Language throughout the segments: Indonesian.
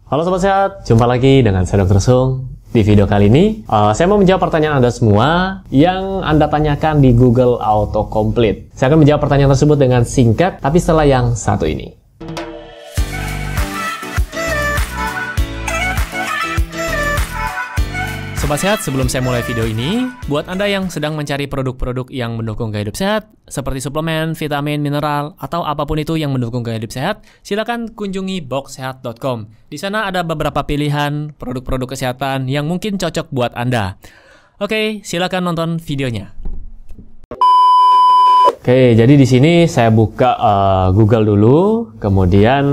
Halo Sobat Sehat, jumpa lagi dengan saya Dr. Sung. Di video kali ini, saya mau menjawab pertanyaan Anda semua yang Anda tanyakan di Google Autocomplete. Saya akan menjawab pertanyaan tersebut dengan singkat, tapi setelah yang satu ini. Sobat Sehat, sebelum saya mulai video ini, buat Anda yang sedang mencari produk-produk yang mendukung gaya hidup sehat, seperti suplemen, vitamin, mineral, atau apapun itu yang mendukung gaya hidup sehat, silakan kunjungi boxsehat.com. Di sana ada beberapa pilihan produk-produk kesehatan yang mungkin cocok buat Anda. Oke, silakan nonton videonya. Oke, jadi di sini saya buka Google dulu, kemudian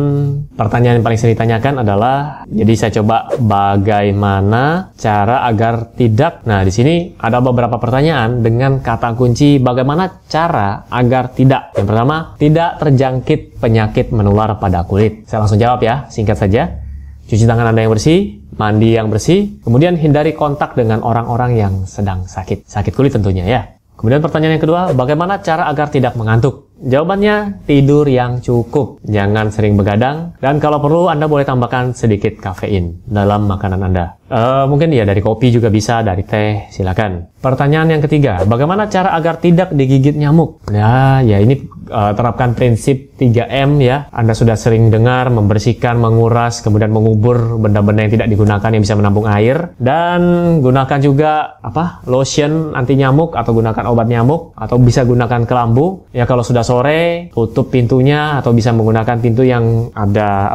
pertanyaan yang paling sering ditanyakan adalah, jadi saya coba bagaimana cara agar tidak. Nah, di sini ada beberapa pertanyaan dengan kata kunci bagaimana cara agar tidak. Yang pertama, tidak terjangkit penyakit menular pada kulit. Saya langsung jawab ya, singkat saja. Cuci tangan Anda yang bersih, mandi yang bersih, kemudian hindari kontak dengan orang-orang yang sedang sakit kulit tentunya ya. Kemudian pertanyaan yang kedua, bagaimana cara agar tidak mengantuk? Jawabannya, tidur yang cukup, jangan sering begadang, dan kalau perlu Anda boleh tambahkan sedikit kafein dalam makanan Anda. Mungkin ya dari kopi juga bisa, dari teh, silakan. Pertanyaan yang ketiga, bagaimana cara agar tidak digigit nyamuk? Ya ini terapkan prinsip 3M ya. Anda sudah sering dengar, membersihkan, menguras, kemudian mengubur benda-benda yang tidak digunakan yang bisa menampung air, dan gunakan juga lotion anti nyamuk atau gunakan obat nyamuk, atau bisa gunakan kelambu. Ya kalau sudah sore, tutup pintunya atau bisa menggunakan pintu yang ada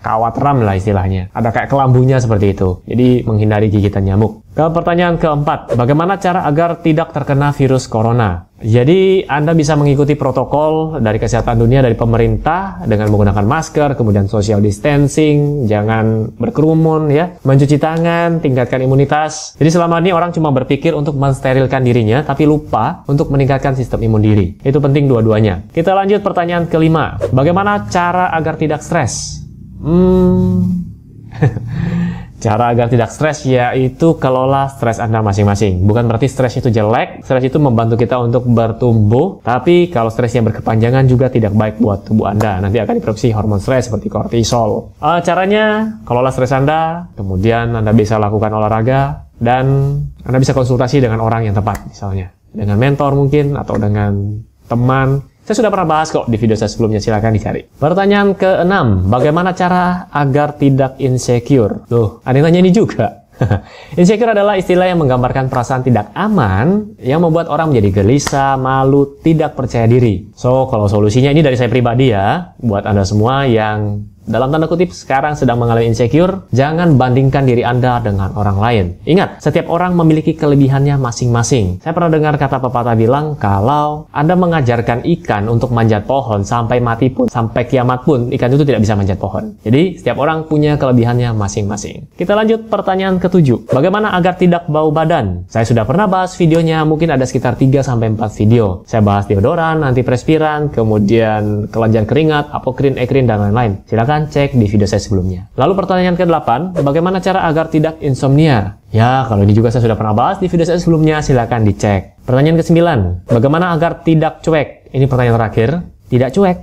kawat ram lah istilahnya. Ada kayak kelambunya seperti itu. Jadi menghindari gigitan nyamuk. Ke pertanyaan keempat, bagaimana cara agar tidak terkena virus corona? Jadi Anda bisa mengikuti protokol dari kesehatan dunia, dari pemerintah dengan menggunakan masker, kemudian social distancing, jangan berkerumun ya, mencuci tangan, tingkatkan imunitas. Jadi selama ini orang cuma berpikir untuk mensterilkan dirinya, tapi lupa untuk meningkatkan sistem imun diri. Itu penting dua-duanya. Kita lanjut pertanyaan kelima, bagaimana cara agar tidak stres? Cara agar tidak stres yaitu kelola stres Anda masing-masing. Bukan berarti stres itu jelek, stres itu membantu kita untuk bertumbuh, tapi kalau stresnya berkepanjangan juga tidak baik buat tubuh Anda. Nanti akan diproduksi hormon stres seperti kortisol. Caranya, kelola stres Anda, kemudian Anda bisa lakukan olahraga, dan Anda bisa konsultasi dengan orang yang tepat, misalnya dengan mentor mungkin, atau dengan teman. Saya sudah pernah bahas kok di video saya sebelumnya, silakan dicari. Pertanyaan ke-6, bagaimana cara agar tidak insecure? Loh, ada yang tanya ini juga. Insecure adalah istilah yang menggambarkan perasaan tidak aman yang membuat orang menjadi gelisah, malu, tidak percaya diri. So, kalau solusinya ini dari saya pribadi ya, buat Anda semua yang dalam tanda kutip sekarang sedang mengalami insecure, jangan bandingkan diri Anda dengan orang lain. Ingat, setiap orang memiliki kelebihannya masing-masing. Saya pernah dengar kata pepatah bilang, kalau Anda mengajarkan ikan untuk manjat pohon sampai mati pun, sampai kiamat pun, ikan itu tidak bisa manjat pohon. Jadi, setiap orang punya kelebihannya masing-masing. Kita lanjut pertanyaan ke-7. Bagaimana agar tidak bau badan? Saya sudah pernah bahas videonya, mungkin ada sekitar 3-4 video. Saya bahas deodoran, antiperspiran, kemudian kelenjar keringat, apokrin, ekrin, dan lain-lain. Silakan cek di video saya sebelumnya. Lalu pertanyaan ke-8, bagaimana cara agar tidak insomnia? Ya, kalau ini juga saya sudah pernah bahas di video saya sebelumnya, silakan dicek. Pertanyaan ke-9, bagaimana agar tidak cuek? Ini pertanyaan terakhir, tidak cuek.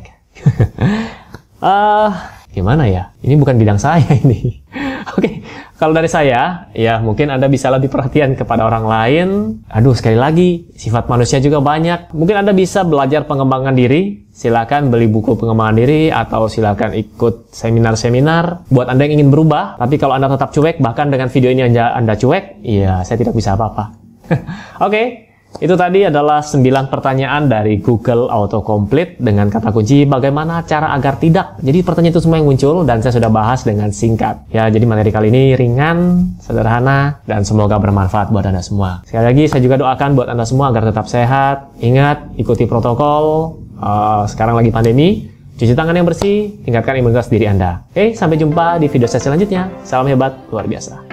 Gimana ya? Ini bukan bidang saya ini. Oke, kalau dari saya, ya mungkin Anda bisa lebih perhatian kepada orang lain. Aduh, sekali lagi, sifat manusia juga banyak. Mungkin Anda bisa belajar pengembangan diri. Silakan beli buku pengembangan diri atau silakan ikut seminar-seminar buat Anda yang ingin berubah. Tapi kalau Anda tetap cuek, bahkan dengan video ini Anda cuek, ya saya tidak bisa apa-apa. Oke. Itu tadi adalah 9 pertanyaan dari Google Autocomplete dengan kata kunci bagaimana cara agar tidak. Jadi pertanyaan itu semua yang muncul dan saya sudah bahas dengan singkat. Ya, jadi materi kali ini ringan, sederhana, dan semoga bermanfaat buat Anda semua. Sekali lagi saya juga doakan buat Anda semua agar tetap sehat. Ingat, ikuti protokol. Sekarang lagi pandemi. Cuci tangan yang bersih, tingkatkan imunitas diri Anda. Oke, sampai jumpa di video saya selanjutnya. Salam hebat, luar biasa.